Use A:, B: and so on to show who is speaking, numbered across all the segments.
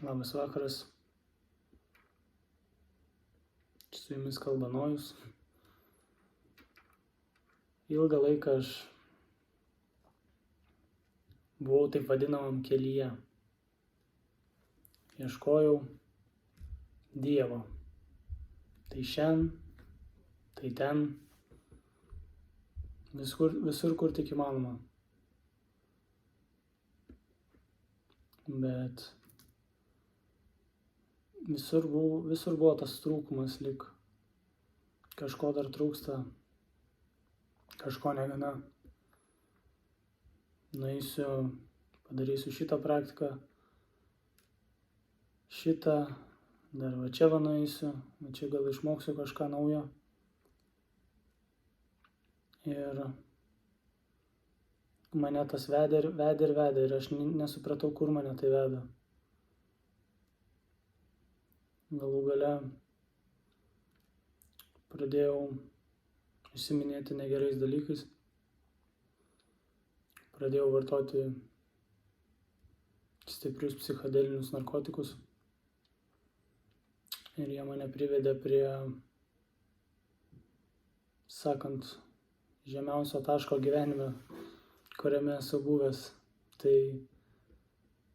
A: Labas vakaras. Su jumis kalba Nojus. Ilgą laiką aš buvau taip vadinamam kelyje. Ieškojau Dievo. Tai šiandien, tai ten, visur kur tik įmanoma. Bet visur buvo tas trūkumas, lyg kažko dar trūksta, kažko negana. Nueisiu, padarysiu šitą praktiką, šitą, dar va čia va nueisiu, va čia gal išmoksiu kažką naujo. Ir mane tas vedė ir aš nesupratau, kur mane tai veda. Galų gale pradėjau užsiiminėti negerais dalykais, pradėjau vartoti stiprius psichodelinius narkotikus ir jie mane privedė prie, sakant, žemiausio taško gyvenime, kuriame esu buvęs. Tai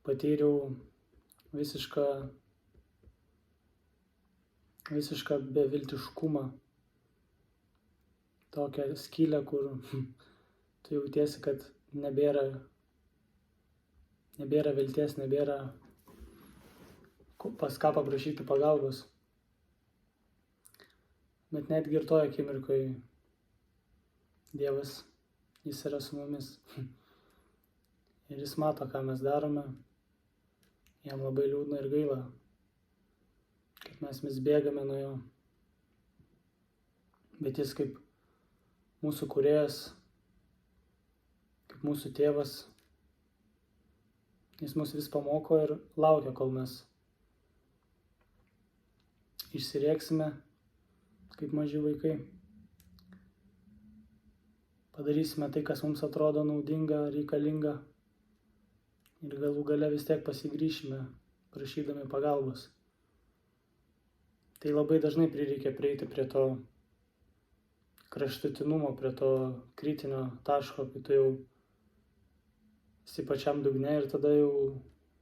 A: patyriau visišką beviltiškumą, tokią skylę, kur tu jautiesi, kad nebėra vilties, nebėra pas ką paprašyti pagalbos. Bet netgi ir toje akimirkoje Dievas, jis yra su mumis. Ir jis mato, ką mes darome. Jam labai liūdna ir gaila, kad mes bėgame nuo jo. Bet jis kaip mūsų kūrėjas, kaip mūsų tėvas, jis mus vis pamoko ir laukia, kol mes išsirėksime kaip maži vaikai. Padarysime tai, kas mums atrodo naudinga, reikalinga ir galų gale vis tiek pasigrįšime, prašydami pagalbos. Tai labai dažnai prireikia prieiti prie to kraštutinumo, prie to kritinio taško, kai tu jau esi pačiam dugne ir tada jau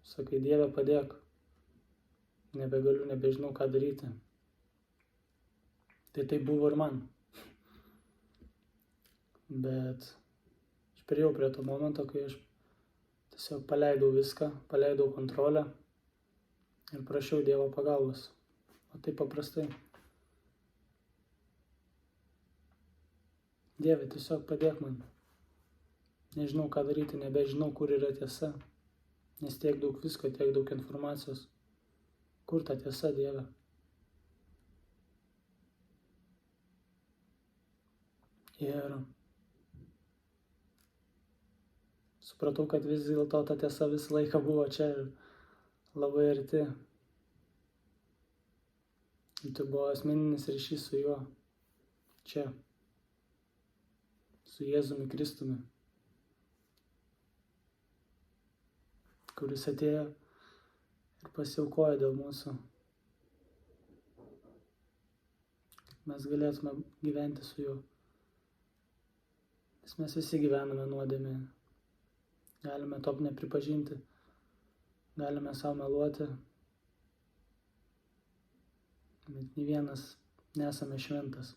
A: sakai, Dieve, padėk, nebegaliu, nebežinau, ką daryti. Tai taip buvo ir man. Bet aš priėjau prie to momento, kai aš tiesiog paleidau viską, paleidau kontrolę ir prašiau Dievo pagalbos. O taip paprastai. Dieve, tiesiog padėk man. Nežinau, ką daryti, nebežinau, kur yra tiesa. Nes tiek daug visko, tiek daug informacijos. Kur ta tiesa, Dieve? Ir supratau, kad vis dėlto ta tiesa visą laiką buvo čia ir labai arti. Ir tai buvo asmeninis ryšys su juo čia, su Jėzumi Kristumi, kuris atėjo ir pasiaukojo dėl mūsų, kad mes galėtume gyventi su juo. Nes mes visi gyvename nuodėmėje. Galime to nepripažinti, galime savo meluoti, bet nei vienas nesame šventas.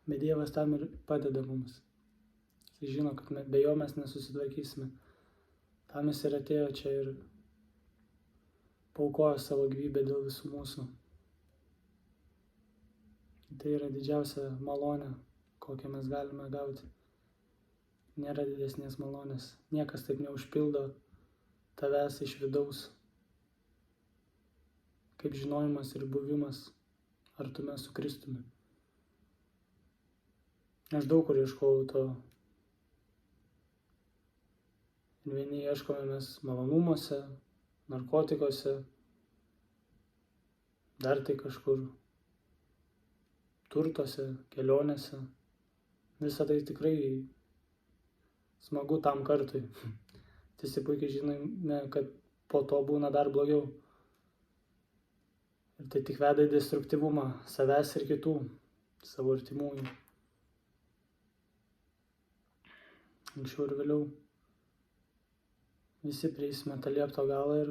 A: Bet Dievas tam ir padeda mums. Jis žino, kad be jo mes nesusitvarkysime. Tam jis ir atėjo čia ir paaukojo savo gyvybę dėl visų mūsų. Tai yra didžiausia malonė, kokią mes galime gauti. Nėra didesnės malonės. Niekas taip neužpildo tavęs iš vidaus, kaip žinojimas ir buvimas artume su Kristumi. Aš daug kur ieškojau to. Vieni ieškome mes malonumuose, narkotikuose, dar tai kažkur, turtuose, kelionėse. Visą tai tikrai smagu tam kartui. Visi puikiai žinome, kad po to būna dar blogiau. Ir tai tik veda į destruktyvumą savęs ir kitų, savo artimųjų. Anksčiau ir vėliau visi prieisime tą liepto galą ir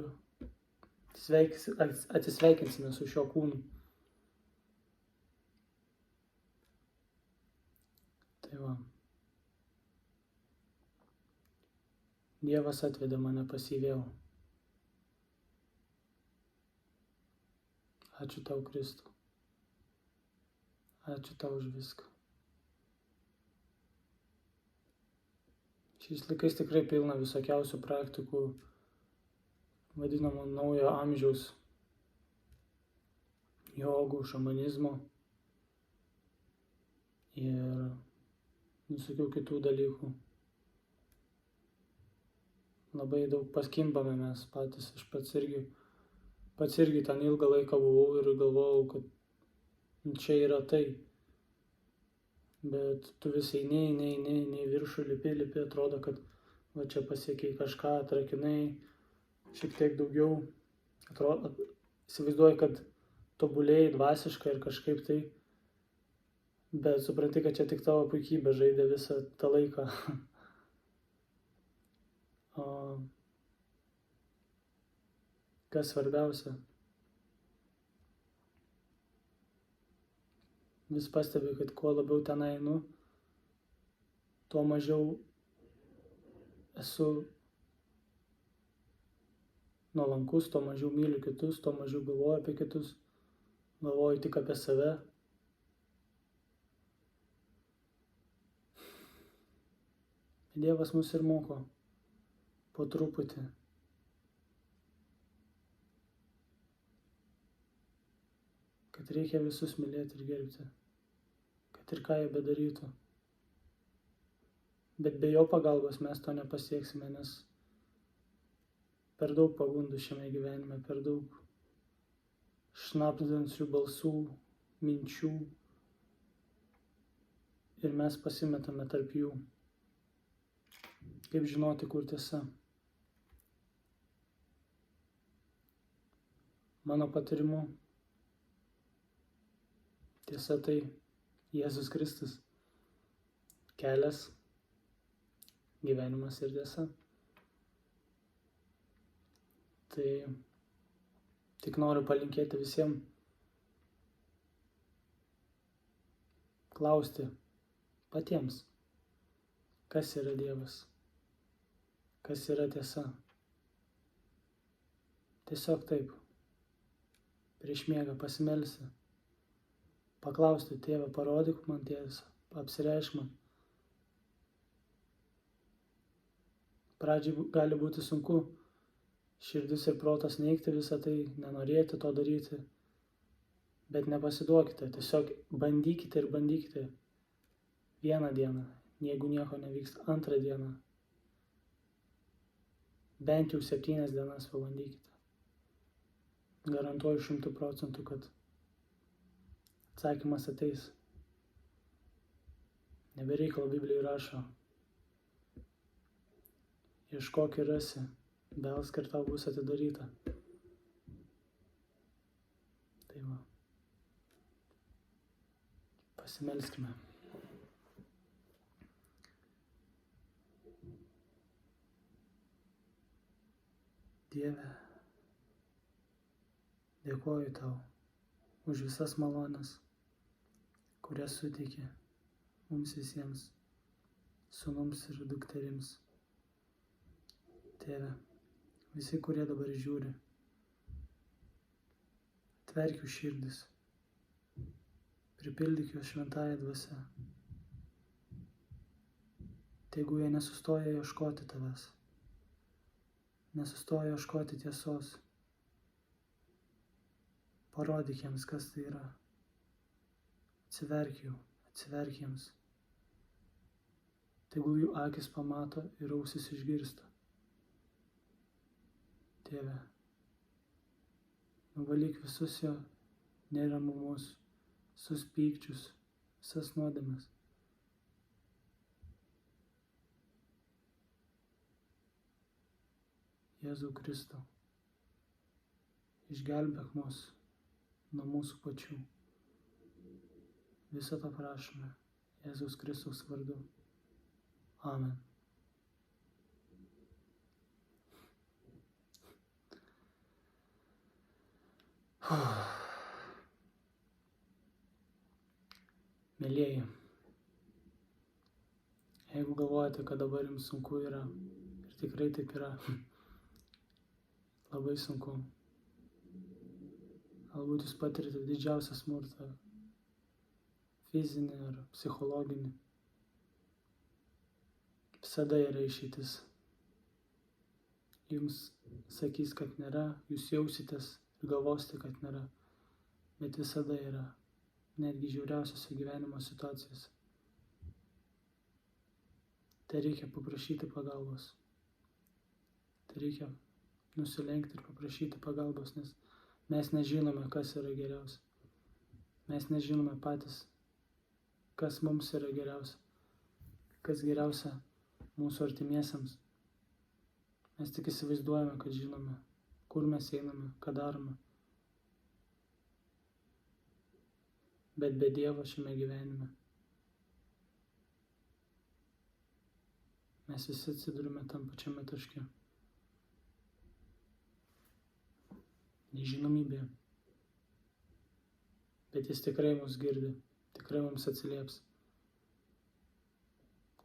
A: atsisveikinsime su šio kūnu. Tai va. Dievas atvedė mane pas jį vėl. Ačiū tau, Kristau. Ačiū tau už viską. Šiais laikais tikrai pilna visokiausių praktikų, vadinamo naujo amžiaus jogų, šamanizmo ir visokių kitų dalykų. Labai daug paskimbame mes patys, aš pats irgi ten ilgą laiką buvau ir galvojau, kad čia yra tai. Bet tu vis eini viršų, lipi, atrodo, kad va čia pasiekiai kažką, atrakinai šiek tiek daugiau. Atrodo, įsivaizduoji, kad tobulėjai dvasiškai ir kažkaip tai, bet supranti, kad čia tik tavo puikybė žaidė visą tą laiką. O kas svarbiausia, vis pastebiu, kad kuo labiau ten einu, tuo mažiau esu nuolankus, tuo mažiau myliu kitus, tuo mažiau galvoju apie kitus, galvoju tik apie save. Dievas mus ir moko po truputį. Kad reikia visus mylėti ir gerbti, kad ir ką jie bedarytų. Bet be jo pagalbos mes to nepasieksime, nes per daug pagundų šiame gyvenime, per daug šnabždančių balsų, minčių ir mes pasimetame tarp jų. Kaip žinoti, kur tiesa? Mano patyrimu, tiesa tai Jėzus Kristus, kelias, gyvenimas ir tiesa. Tai tik noriu palinkėti visiems klausti patiems, kas yra Dievas, kas yra tiesa. Tiesiog taip, prieš miegą pasimelsti, paklausti, Tėve, parodyk man tiesą, apsireišk man. Pradžiai gali būti sunku, širdis ir protas neigti visą tai, nenorėti to daryti, bet nepasiduokite, tiesiog bandykite ir bandykite. Vieną dieną, jeigu nieko nevyks, antrą dieną, bent jau 7 dienas pabandykite. Garantuoju 100%, kad atsakymas ateis. Nebereikalo Biblijai rašo, ieškok ir rasi, belsk ir tau bus atidaryta. Tai va, pasimelskime. Dieve, dėkoju tau už visas malones, kurias suteikė mums visiems, sūnums ir dukterims. Tėve, visi, kurie dabar žiūri, atverk jų širdis, pripildyk juos šventąja dvasia. Tegu jie nesustoja ieškoti tavęs, nesustoja ieškoti tiesos. Parodyk jiems, kas tai yra. Atsiverk jiems. Tegul jų akis pamato ir ausis išgirsta. Tėve, nuvalyk visus jo neramumus, visus pykčius, visas nuodėmes. Jėzau Kristau, išgelbėk mus nuo mūsų pačių. Visą tą prašome Jėzaus Kristaus vardu. Amen. Mielieji, jeigu galvojate, kad dabar jums sunku yra, ir tikrai taip yra, labai sunku, galbūt jūs patirite didžiausią smurtą, fizinį ar psichologinį, visada yra išeitis. Jums sakys, kad nėra, jūs jausitės ir galvosite, kad nėra, bet visada yra, netgi žiauriausiose gyvenimo situacijose. Tai reikia paprašyti pagalbos. Tai reikia nusilenkti ir paprašyti pagalbos, nes mes nežinome, kas yra geriausia. Mes nežinome patys, kas mums yra geriausia, kas geriausia mūsų artimiesiems. Mes tik įsivaizduojame, kad žinome, kur mes einame, ką darome. Bet be Dievo šiame gyvenime mes visi atsidurime tam pačiame taške. Nežinomybėje. Bet Jis tikrai mus girdi, tikrai mums atsilieps.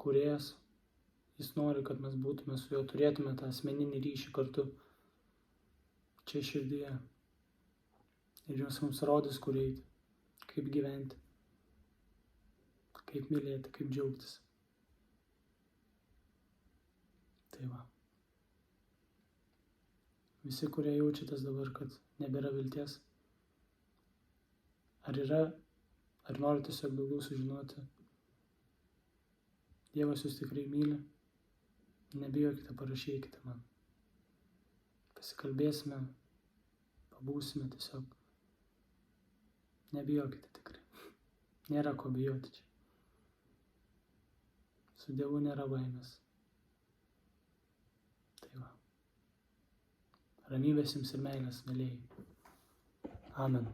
A: Kūrėjas, Jis nori, kad mes būtume su juo, turėtume tą asmeninį ryšį kartu čia širdyje. Ir Jis mums rodys, kur eiti, kaip gyventi, kaip mylėti, kaip džiaugtis. Tai va. Visi, kurie jaučiatės dabar, kad nebėra vilties, ar norite tiesiog daugiau sužinoti, Dievas jūs tikrai myli, nebijokite, parašykite man. Pasikalbėsime, pabūsime tiesiog. Nebijokite tikrai. Nėra ko bijoti čia. Su Dievu nėra baimės. Tai va. Ramybės jums ir meilės, mielieji. Amen.